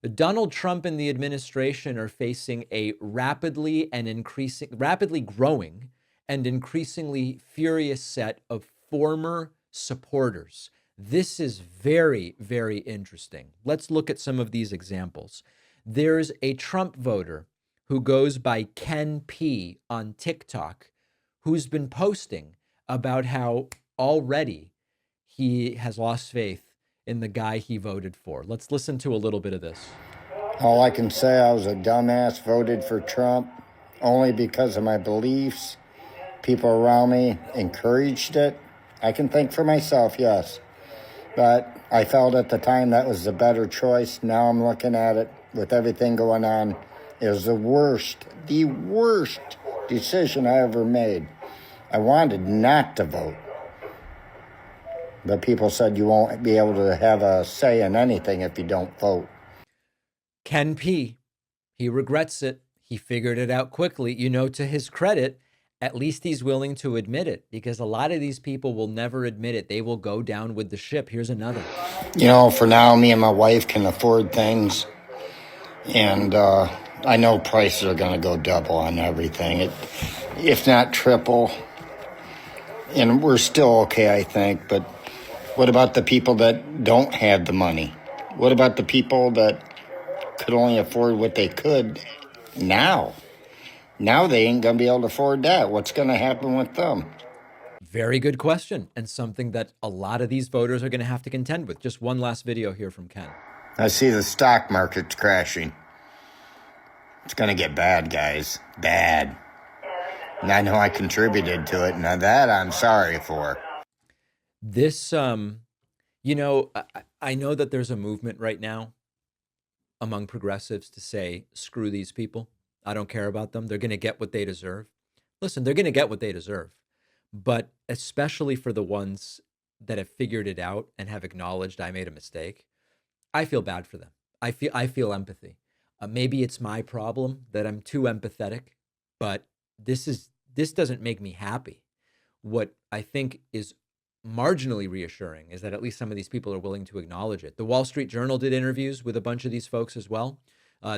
Donald Trump and the administration are facing a rapidly growing and increasingly furious set of former supporters. This is very, very interesting. Let's look at some of these examples. There's a Trump voter who goes by Ken P on TikTok, who's been posting about how already he has lost faith in the guy he voted for. Let's listen to a little bit of this. All I can say, I was a dumbass, voted for Trump only because of my beliefs. People around me encouraged it. I can think for myself, yes. But I felt at the time that was the better choice. Now I'm looking at it with everything going on. It was the worst decision I ever made. I wanted not to vote. But people said you won't be able to have a say in anything if you don't vote. Ken P, he regrets it. He figured it out quickly. You know, to his credit, at least he's willing to admit it, because a lot of these people will never admit it. They will go down with the ship. Here's another. You know, for now, me and my wife can afford things. And I know prices are going to go double on everything, if not triple. And we're still okay, I think. But what about the people that don't have the money? What about the people that could only afford what they could now? Now they ain't going to be able to afford that. What's going to happen with them? Very good question, and something that a lot of these voters are going to have to contend with. Just one last video here from Ken. I see the stock market's crashing. It's going to get bad, guys. Bad. And I know I contributed to it. Now that I'm sorry for. This, you know, I know that there's a movement right now among progressives to say, screw these people. I don't care about them. They're going to get what they deserve. Listen, they're going to get what they deserve. But especially for the ones that have figured it out and have acknowledged I made a mistake, I feel bad for them. I feel empathy. Maybe it's my problem that I'm too empathetic, but this doesn't make me happy. What I think is marginally reassuring is that at least some of these people are willing to acknowledge it. The Wall Street Journal did interviews with a bunch of these folks as well.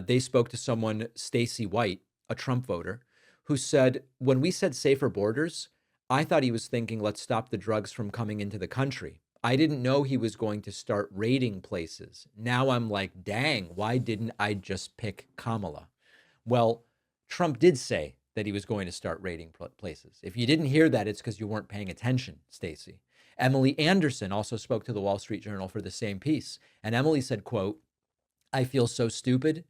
They spoke to someone, Stacey White, a Trump voter, who said, when we said safer borders, I thought he was thinking, let's stop the drugs from coming into the country. I didn't know he was going to start raiding places. Now I'm like, dang, why didn't I just pick Kamala? Well, Trump did say that he was going to start raiding places. If you didn't hear that, it's because you weren't paying attention, Stacey. Emily Anderson also spoke to the Wall Street Journal for the same piece. And Emily said, quote, I feel so stupid,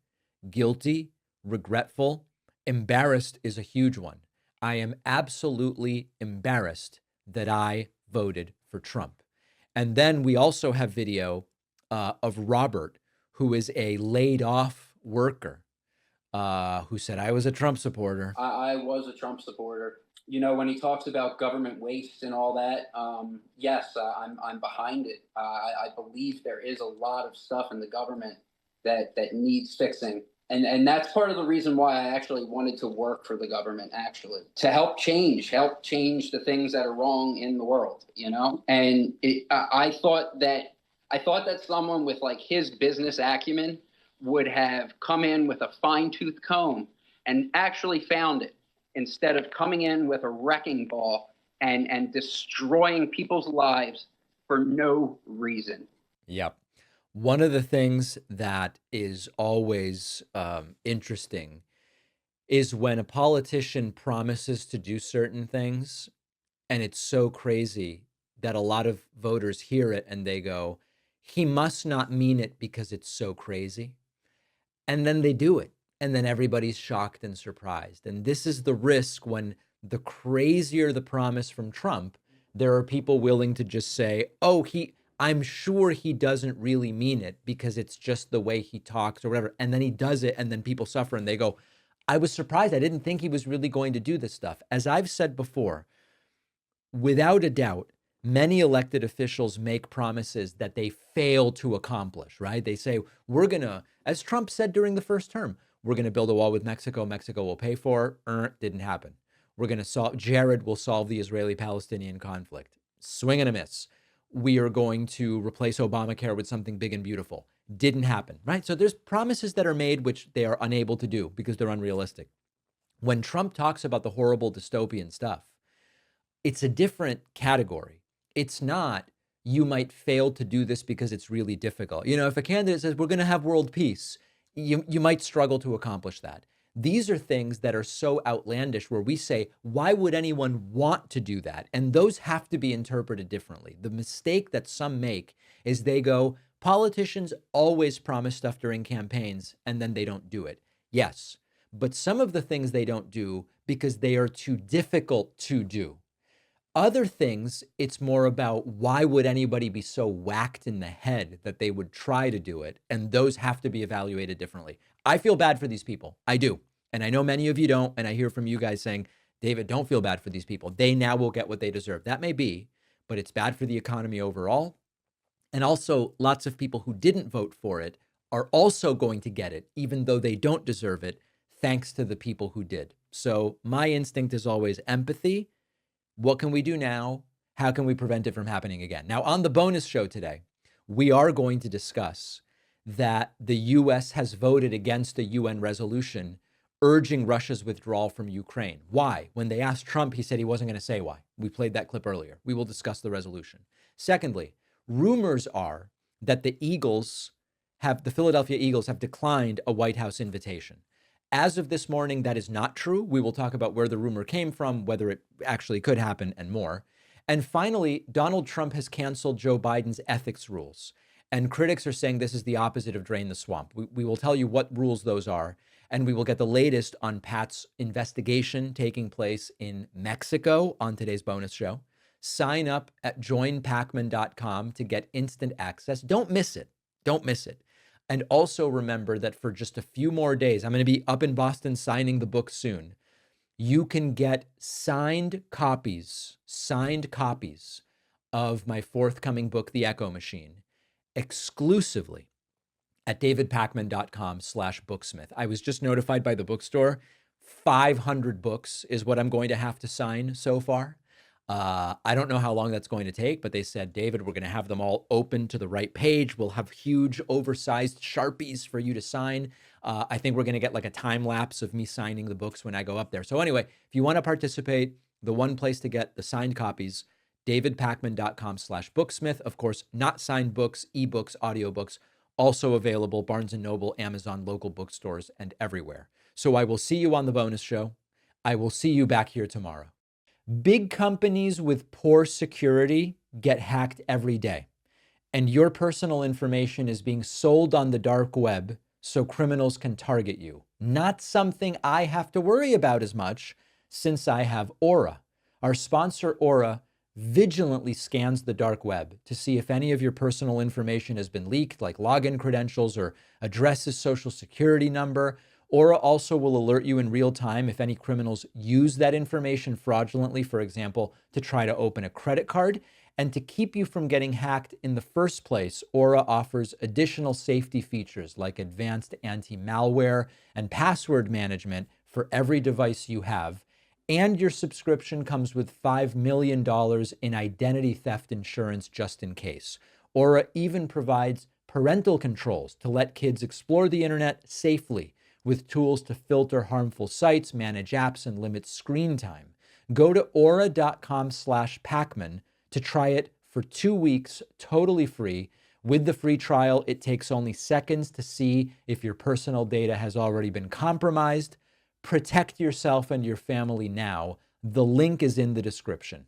guilty, regretful, embarrassed is a huge one. I am absolutely embarrassed that I voted for Trump. And then we also have video of Robert, who is a laid off worker, who said, I was a Trump supporter. I was a Trump supporter. You know, when he talks about government waste and all that, yes, I'm behind it. I believe there is a lot of stuff in the government that needs fixing. And that's part of the reason why I actually wanted to work for the government, actually, to help change the things that are wrong in the world, you know? And I thought that someone with like his business acumen would have come in with a fine-tooth comb and actually found it, instead of coming in with a wrecking ball and destroying people's lives for no reason. Yep. One of the things that is always interesting is when a politician promises to do certain things, and it's so crazy that a lot of voters hear it and they go, he must not mean it because it's so crazy. And then they do it. And then everybody's shocked and surprised. And this is the risk when the crazier the promise from Trump, there are people willing to just say, oh, I'm sure he doesn't really mean it because it's just the way he talks or whatever. And then he does it, and then people suffer and they go, I was surprised. I didn't think he was really going to do this stuff. As I've said before, without a doubt, many elected officials make promises that they fail to accomplish, right? They say, we're going to, as Trump said during the first term, we're going to build a wall with Mexico. Mexico will pay for it. Didn't happen. We're going to solve, Jared will solve the Israeli-Palestinian conflict. Swing and a miss. We are going to replace Obamacare with something big and beautiful. Didn't happen, right? So there's promises that are made which they are unable to do because they're unrealistic. When Trump talks about the horrible dystopian stuff, it's a different category. It's not, you might fail to do this because it's really difficult. You know, if a candidate says we're going to have world peace, you might struggle to accomplish that. These are things that are so outlandish where we say, why would anyone want to do that? And those have to be interpreted differently. The mistake that some make is they go, politicians always promise stuff during campaigns and then they don't do it. Yes, but some of the things they don't do because they are too difficult to do. Other things, it's more about why would anybody be so whacked in the head that they would try to do it? And those have to be evaluated differently. I feel bad for these people. I do. And I know many of you don't. And I hear from you guys saying, David, don't feel bad for these people. They now will get what they deserve. That may be, but it's bad for the economy overall. And also, lots of people who didn't vote for it are also going to get it, even though they don't deserve it, thanks to the people who did. So my instinct is always empathy. What can we do now? How can we prevent it from happening again? Now, on the bonus show today, we are going to discuss that the US has voted against a UN resolution urging Russia's withdrawal from Ukraine. Why? When they asked Trump, he said he wasn't going to say why. We played that clip earlier. We will discuss the resolution. Secondly, rumors are that the Philadelphia Eagles have declined a White House invitation. As of this morning, that is not true. We will talk about where the rumor came from, whether it actually could happen, and more. And finally, Donald Trump has canceled Joe Biden's ethics rules. And critics are saying this is the opposite of drain the swamp. We will tell you what rules those are, and we will get the latest on Pat's investigation taking place in Mexico on today's bonus show. Sign up at joinpacman.com to get instant access. Don't miss it. Don't miss it. And also remember that for just a few more days, I'm going to be up in Boston signing the book soon. You can get signed copies of my forthcoming book, The Echo Machine, exclusively at davidpacman.com/booksmith. I was just notified by the bookstore, 500 books is what I'm going to have to sign so far. I don't know how long that's going to take, but they said, David, we're going to have them all open to the right page. We'll have huge oversized Sharpies for you to sign. I think we're going to get like a time lapse of me signing the books when I go up there. So anyway, if you want to participate, the one place to get the signed copies, davidpacman.com/booksmith. Of course, not signed books, ebooks, audiobooks, also available, Barnes & Noble, Amazon, local bookstores, and everywhere. So I will see you on the bonus show. I will see you back here tomorrow. Big companies with poor security get hacked every day, and your personal information is being sold on the dark web so criminals can target you. Not something I have to worry about as much since I have Aura. Our sponsor, Aura, vigilantly scans the dark web to see if any of your personal information has been leaked, like login credentials or addresses, social security number. Aura also will alert you in real time if any criminals use that information fraudulently, for example, to try to open a credit card. And to keep you from getting hacked in the first place, Aura offers additional safety features like advanced anti-malware and password management for every device you have. And your subscription comes with $5 million in identity theft insurance just in case. Aura even provides parental controls to let kids explore the internet safely, with tools to filter harmful sites, manage apps, and limit screen time. Go to aura.com/Pacman to try it for 2 weeks, totally free. With the free trial, it takes only seconds to see if your personal data has already been compromised. Protect yourself and your family now. The link is in the description.